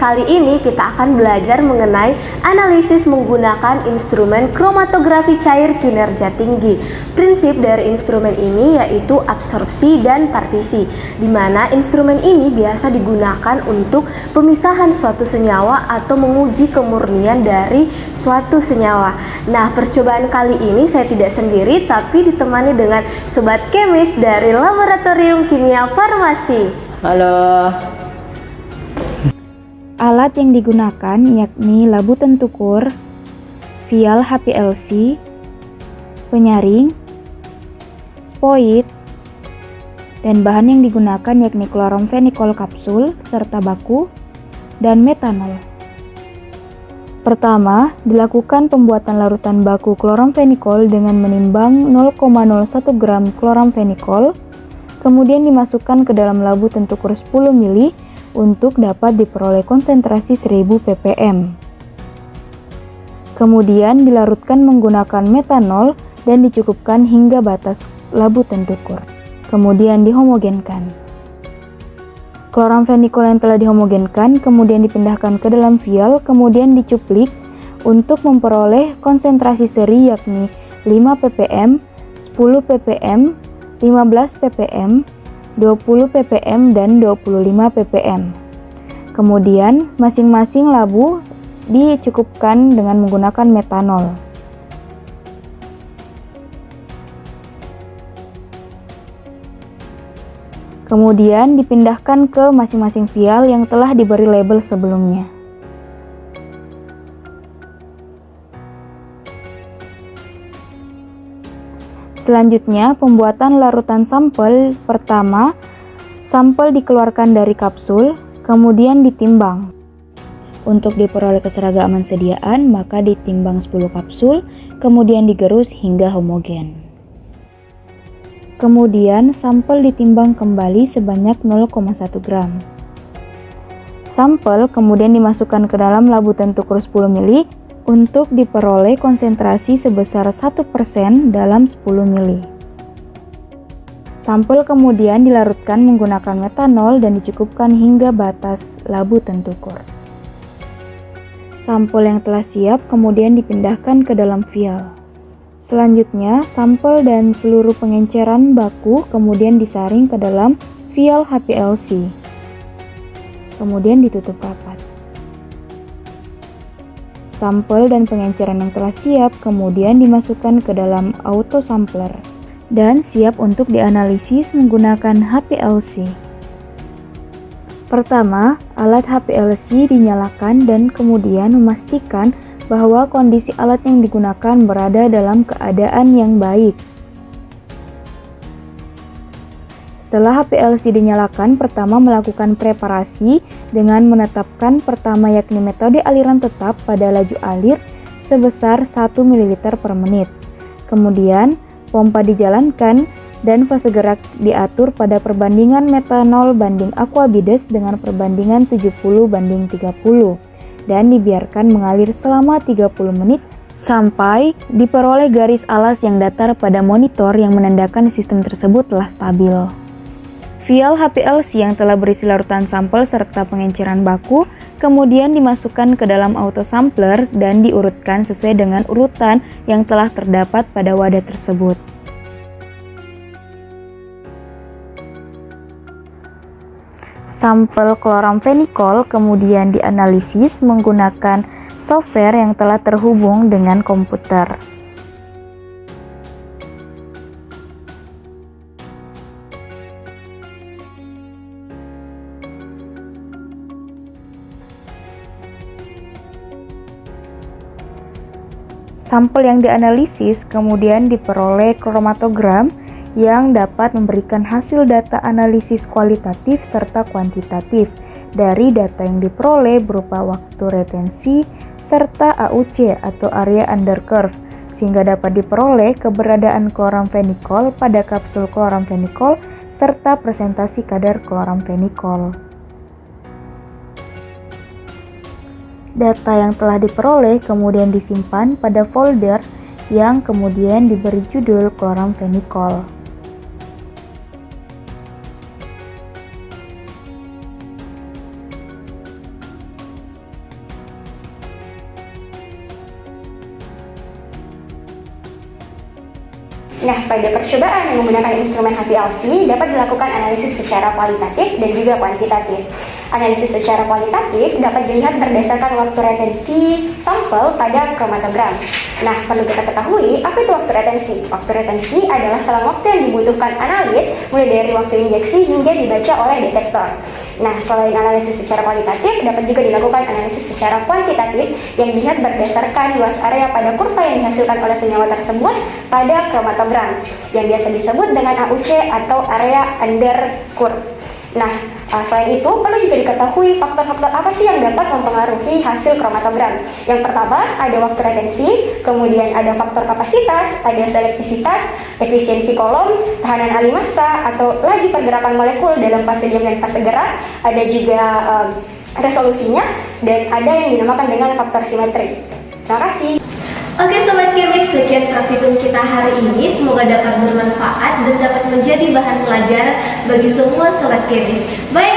kali ini kita akan belajar mengenai analisis menggunakan instrumen kromatografi cair kinerja tinggi. Prinsip dari instrumen ini yaitu absorpsi dan partisi, di mana instrumen ini biasa digunakan untuk pemisahan suatu senyawa atau menguji kemurnian dari suatu senyawa. Nah, percobaan kali ini saya tidak sendiri, tapi ditemani dengan sobat kemis dari Laboratorium Kimia Farmasi. Halo. Alat yang digunakan yakni labu tentukur, vial HPLC, penyaring, spoit, dan bahan yang digunakan yakni kloromfenikol kapsul serta baku dan metanol. Pertama, dilakukan pembuatan larutan baku kloromfenikol dengan menimbang 0,01 gram kloromfenikol, kemudian dimasukkan ke dalam labu tentukur 10 ml untuk dapat diperoleh konsentrasi 1000 ppm. Kemudian dilarutkan menggunakan metanol dan dicukupkan hingga batas labu tentukur. Kemudian dihomogenkan. Kloromfenikol yang telah dihomogenkan kemudian dipindahkan ke dalam vial, kemudian dicuplik untuk memperoleh konsentrasi seri yakni 5 ppm, 10 ppm, 15 ppm, 20 ppm, dan 25 ppm. Kemudian masing-masing labu dicukupkan dengan menggunakan metanol. Kemudian dipindahkan ke masing-masing vial yang telah diberi label sebelumnya. Selanjutnya, pembuatan larutan sampel. Pertama, sampel dikeluarkan dari kapsul, kemudian ditimbang. Untuk diperoleh keseragaman sediaan, maka ditimbang 10 kapsul, kemudian digerus hingga homogen. Kemudian, sampel ditimbang kembali sebanyak 0,1 gram. Sampel kemudian dimasukkan ke dalam labu tentukur 10 ml, untuk diperoleh konsentrasi sebesar 1% dalam 10 ml. Sampel kemudian dilarutkan menggunakan metanol dan dicukupkan hingga batas labu tentukur. Sampel yang telah siap kemudian dipindahkan ke dalam vial. Selanjutnya, sampel dan seluruh pengenceran baku kemudian disaring ke dalam vial HPLC. Kemudian ditutup rapat. Sampel dan pengenceran yang telah siap kemudian dimasukkan ke dalam autosampler dan siap untuk dianalisis menggunakan HPLC. Pertama, alat HPLC dinyalakan dan kemudian memastikan bahwa kondisi alat yang digunakan berada dalam keadaan yang baik. Setelah HPLC dinyalakan, pertama melakukan preparasi dengan menetapkan pertama yakni metode aliran tetap pada laju alir sebesar 1 ml per menit. Kemudian, pompa dijalankan dan fase gerak diatur pada perbandingan metanol banding aquabides dengan perbandingan 70:30 dan dibiarkan mengalir selama 30 menit sampai diperoleh garis alas yang datar pada monitor yang menandakan sistem tersebut telah stabil. Vial HPLC yang telah berisi larutan sampel serta pengenceran baku kemudian dimasukkan ke dalam autosampler dan diurutkan sesuai dengan urutan yang telah terdapat pada wadah tersebut. Sampel kloromfenikol kemudian dianalisis menggunakan software yang telah terhubung dengan komputer. Sampel yang dianalisis kemudian diperoleh kromatogram yang dapat memberikan hasil data analisis kualitatif serta kuantitatif dari data yang diperoleh berupa waktu retensi serta AUC atau area under curve, sehingga dapat diperoleh keberadaan kloromfenikol pada kapsul kloromfenikol serta presentasi kadar kloromfenikol. Data yang telah diperoleh kemudian disimpan pada folder yang kemudian diberi judul kloromfenikol. Nah, pada percobaan yang menggunakan instrumen HPLC dapat dilakukan analisis secara kualitatif dan juga kuantitatif. Analisis secara kualitatif dapat dilihat berdasarkan waktu retensi sampel pada kromatogram. Nah, perlu kita ketahui, apa itu waktu retensi? Waktu retensi adalah selang waktu yang dibutuhkan analit mulai dari waktu injeksi hingga dibaca oleh detektor. Nah, selain analisis secara kualitatif, dapat juga dilakukan analisis secara kuantitatif yang dilihat berdasarkan luas area pada kurva yang dihasilkan oleh senyawa tersebut pada kromatogram, yang biasa disebut dengan AUC atau area under curve. Nah, selain itu, perlu juga diketahui faktor-faktor apa sih yang dapat mempengaruhi hasil kromatogram. Yang pertama, ada waktu retensi, kemudian ada faktor kapasitas, ada selektivitas, efisiensi kolom, tahanan alih massa, atau laju pergerakan molekul dalam fase diam dan fase gerak, ada juga resolusinya, dan ada yang dinamakan dengan faktor simetri. Terima kasih. Oke Sobat Kemis, sekian praktikum kita hari ini. Semoga dapat bermanfaat dan dapat menjadi bahan pelajaran bagi semua Sobat Kemis. Baik